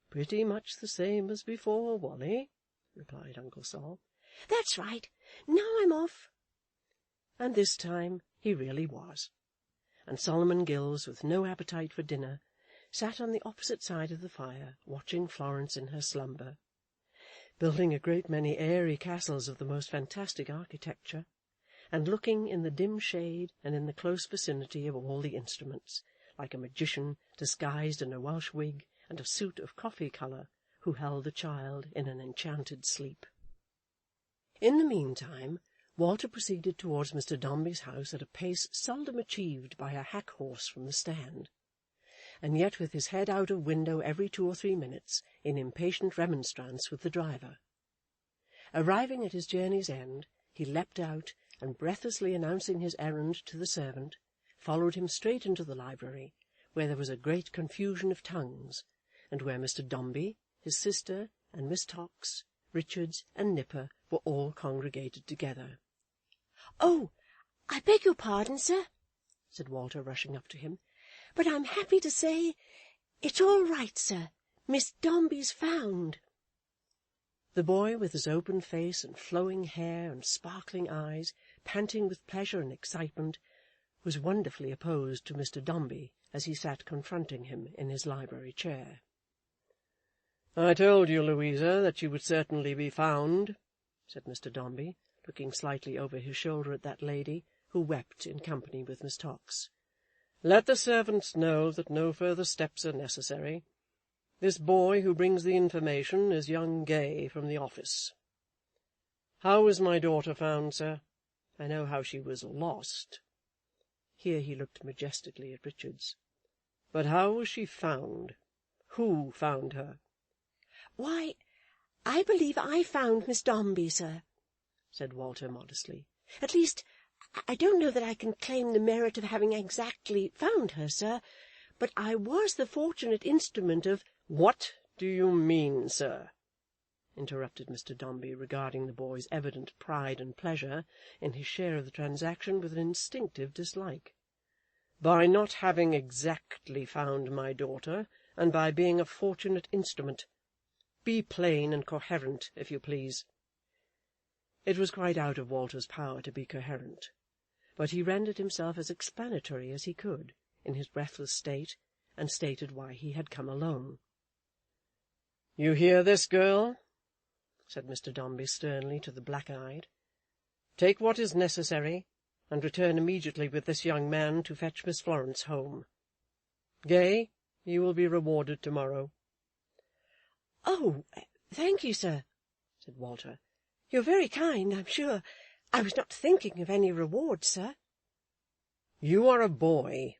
"Pretty much the same as before, Wally," replied Uncle Sol. "That's right. Now I'm off." And this time he really was, and Solomon Gills, with no appetite for dinner, sat on the opposite side of the fire, watching Florence in her slumber, building a great many airy castles of the most fantastic architecture, and looking in the dim shade and in the close vicinity of all the instruments, like a magician disguised in a Welsh wig and a suit of coffee colour, who held the child in an enchanted sleep. In the meantime, Walter proceeded towards Mr. Dombey's house at a pace seldom achieved by a hack-horse from the stand, and yet with his head out of window every 2 or 3 minutes, in impatient remonstrance with the driver. Arriving at his journey's end, he leapt out, and breathlessly announcing his errand to the servant, followed him straight into the library, where there was a great confusion of tongues, and where Mr. Dombey, his sister, and Miss Tox, Richards, and Nipper were all congregated together. "Oh, I beg your pardon, sir," said Walter, rushing up to him, "but I'm happy to say it's all right, sir. Miss Dombey's found." The boy, with his open face and flowing hair and sparkling eyes, panting with pleasure and excitement, was wonderfully opposed to Mr. Dombey as he sat confronting him in his library chair. "I told you, Louisa, that she would certainly be found," said Mr. Dombey, looking slightly over his shoulder at that lady, who wept in company with Miss Tox. "Let the servants know that no further steps are necessary. This boy who brings the information is young Gay from the office. How was my daughter found, sir? I know how she was lost." Here he looked majestically at Richards. "But how was she found? Who found her?" "Why, I believe I found Miss Dombey, sir," said Walter modestly. "At least, I don't know that I can claim the merit of having exactly found her, sir, but I was the fortunate instrument of—" "What do you mean, sir?" interrupted Mr. Dombey, regarding the boy's evident pride and pleasure in his share of the transaction with an instinctive dislike. "By not having exactly found my daughter, and by being a fortunate instrument. Be plain and coherent, if you please." It was quite out of Walter's power to be coherent, but he rendered himself as explanatory as he could, in his breathless state, and stated why he had come alone. "You hear this, girl?" said Mr. Dombey sternly to the black-eyed. "Take what is necessary, and return immediately with this young man to fetch Miss Florence home. Gay, you will be rewarded tomorrow." "Oh, thank you, sir," said Walter. "You're very kind, I'm sure. I was not thinking of any reward, sir." "You are a boy,"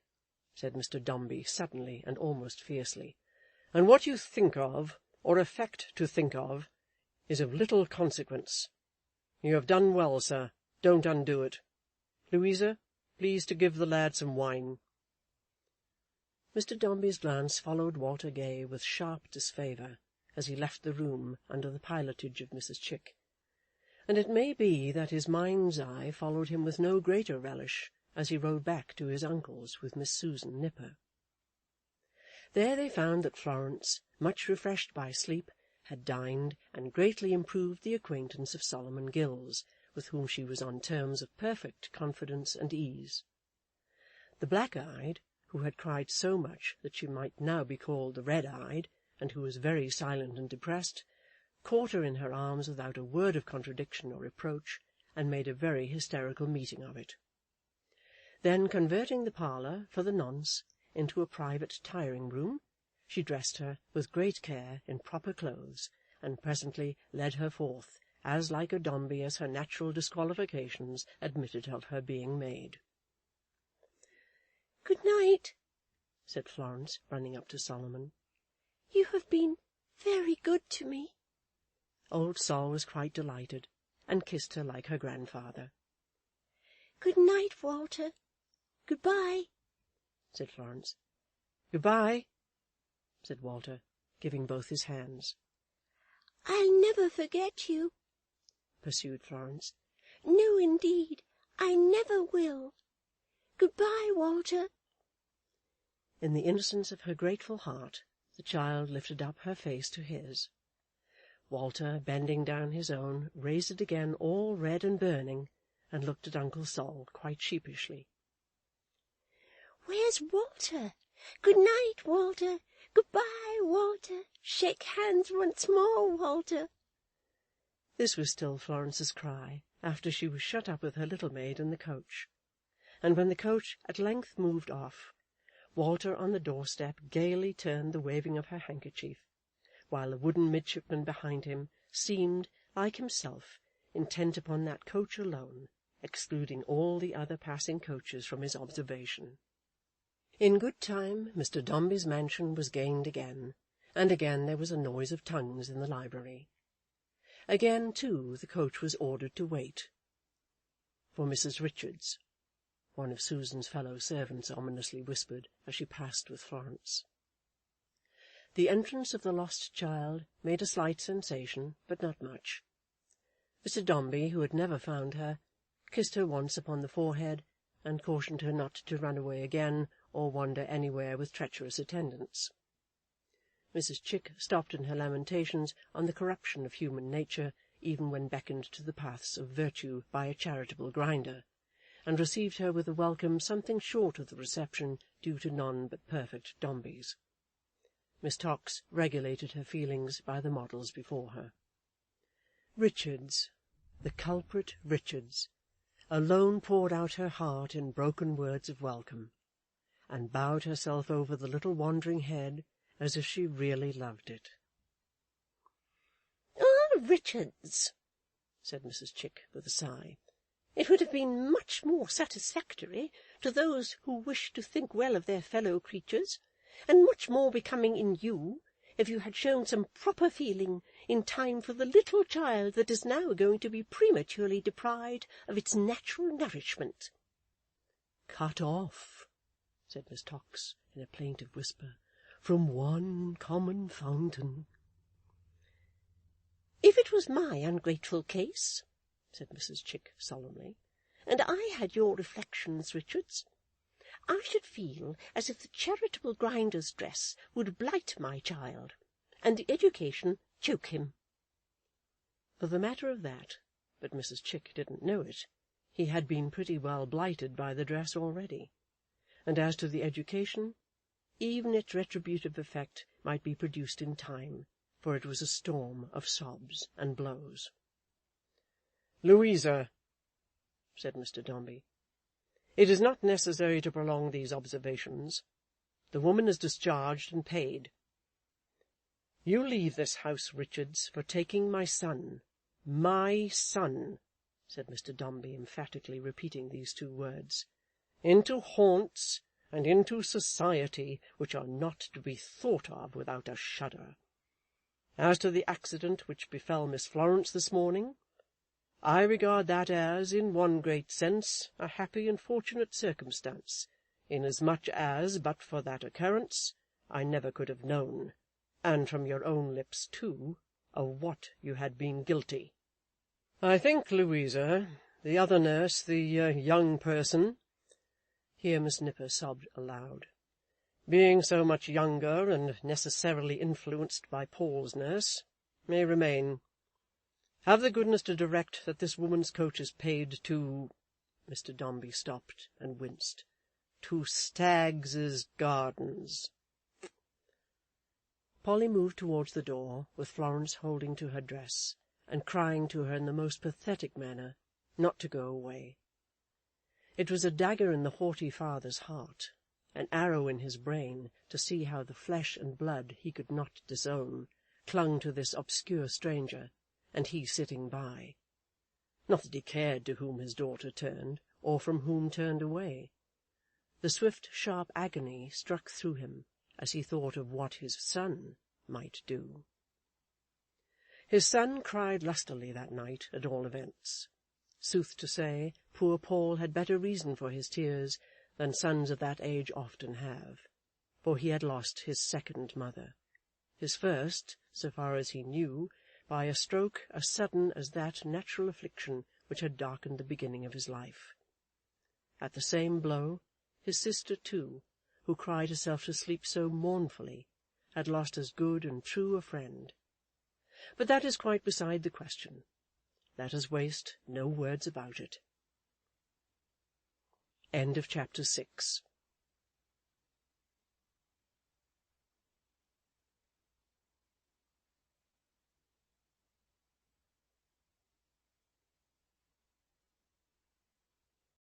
said Mr. Dombey suddenly and almost fiercely, "and what you think of, or affect to think of, is of little consequence. You have done well, sir. Don't undo it. Louisa, please to give the lad some wine." Mr. Dombey's glance followed Walter Gay with sharp disfavour as he left the room under the pilotage of Mrs. Chick, and it may be that his mind's eye followed him with no greater relish as he rode back to his uncle's with Miss Susan Nipper. There they found that Florence, much refreshed by sleep, had dined, and greatly improved the acquaintance of Solomon Gills, with whom she was on terms of perfect confidence and ease. The black-eyed, who had cried so much that she might now be called the red-eyed, and who was very silent and depressed, caught her in her arms without a word of contradiction or reproach, and made a very hysterical meeting of it. Then, converting the parlour, for the nonce, into a private tiring-room, she dressed her with great care in proper clothes, and presently led her forth, as like a Dombey as her natural disqualifications admitted of her being made. "Good night," said Florence, running up to Solomon. "You have been very good to me." Old Sol was quite delighted, and kissed her like her grandfather. "Good night, Walter. Good-bye," said Florence. "Good-bye," said Walter, giving both his hands. "I'll never forget you," pursued Florence. "No, indeed, I never will. Good-bye, Walter." In the innocence of her grateful heart, the child lifted up her face to his. Walter, bending down his own, raised it again all red and burning, and looked at Uncle Sol quite sheepishly. "Where's Walter? Good night, Walter. Good-bye, Walter. Shake hands once more, Walter." This was still Florence's cry, after she was shut up with her little maid in the coach, and when the coach at length moved off, Walter on the doorstep gaily turned the waving of her handkerchief, while the wooden midshipman behind him seemed, like himself, intent upon that coach alone, excluding all the other passing coaches from his observation. In good time Mr. Dombey's mansion was gained again, and again there was a noise of tongues in the library. Again, too, the coach was ordered to wait, for Mrs. Richards, one of Susan's fellow servants ominously whispered as she passed with Florence. The entrance of the lost child made a slight sensation, but not much. Mr. Dombey, who had never found her, kissed her once upon the forehead, and cautioned her not to run away again, or wander anywhere with treacherous attendants. Mrs. Chick stopped in her lamentations on the corruption of human nature, even when beckoned to the paths of virtue by a charitable grinder, and received her with a welcome something short of the reception due to none but perfect Dombeys. Miss Tox regulated her feelings by the models before her. Richards, the culprit Richards, alone poured out her heart in broken words of welcome, and bowed herself over the little wandering head as if she really loved it. "Ah, Richards," said Mrs. Chick with a sigh, "it would have been much more satisfactory to those who wish to think well of their fellow creatures, and much more becoming in you, if you had shown some proper feeling in time for the little child that is now going to be prematurely deprived of its natural nourishment." "Cut off," said Miss Tox in a plaintive whisper, "from one common fountain." "If it was my ungrateful case," said Mrs. Chick solemnly, "and I had your reflections, Richards, I should feel as if the charitable grinder's dress would blight my child, and the education choke him." For the matter of that, but Mrs. Chick didn't know it, he had been pretty well blighted by the dress already, and as to the education, even its retributive effect might be produced in time, for it was a storm of sobs and blows. "Louisa," said Mr. Dombey, "it is not necessary to prolong these observations. The woman is discharged and paid. You leave this house, Richards, for taking my son, said Mr. Dombey, emphatically repeating these two words, into haunts and into society which are not to be thought of without a shudder. As to the accident which befell Miss Florence this morning, I regard that as, in one great sense, a happy and fortunate circumstance, inasmuch as, but for that occurrence, I never could have known, and from your own lips too, of what you had been guilty. I think, Louisa, the other nurse, the young person," here Miss Nipper sobbed aloud, "being so much younger and necessarily influenced by Paul's nurse, may remain. Have the goodness to direct that this woman's coach is paid to—" Mr. Dombey stopped and winced. "To Staggs's Gardens." Polly moved towards the door, with Florence holding to her dress, and crying to her in the most pathetic manner not to go away. It was a dagger in the haughty father's heart, an arrow in his brain, to see how the flesh and blood he could not disown clung to this obscure stranger, and he sitting by. Not that he cared to whom his daughter turned, or from whom turned away. The swift, sharp agony struck through him as he thought of what his son might do. His son cried lustily that night, at all events. Sooth to say, poor Paul had better reason for his tears than sons of that age often have, for he had lost his second mother, his first, so far as he knew, by a stroke as sudden as that natural affliction which had darkened the beginning of his life. At the same blow, his sister too, who cried herself to sleep so mournfully, had lost as good and true a friend. But that is quite beside the question. Let us waste no words about it. End of chapter 6.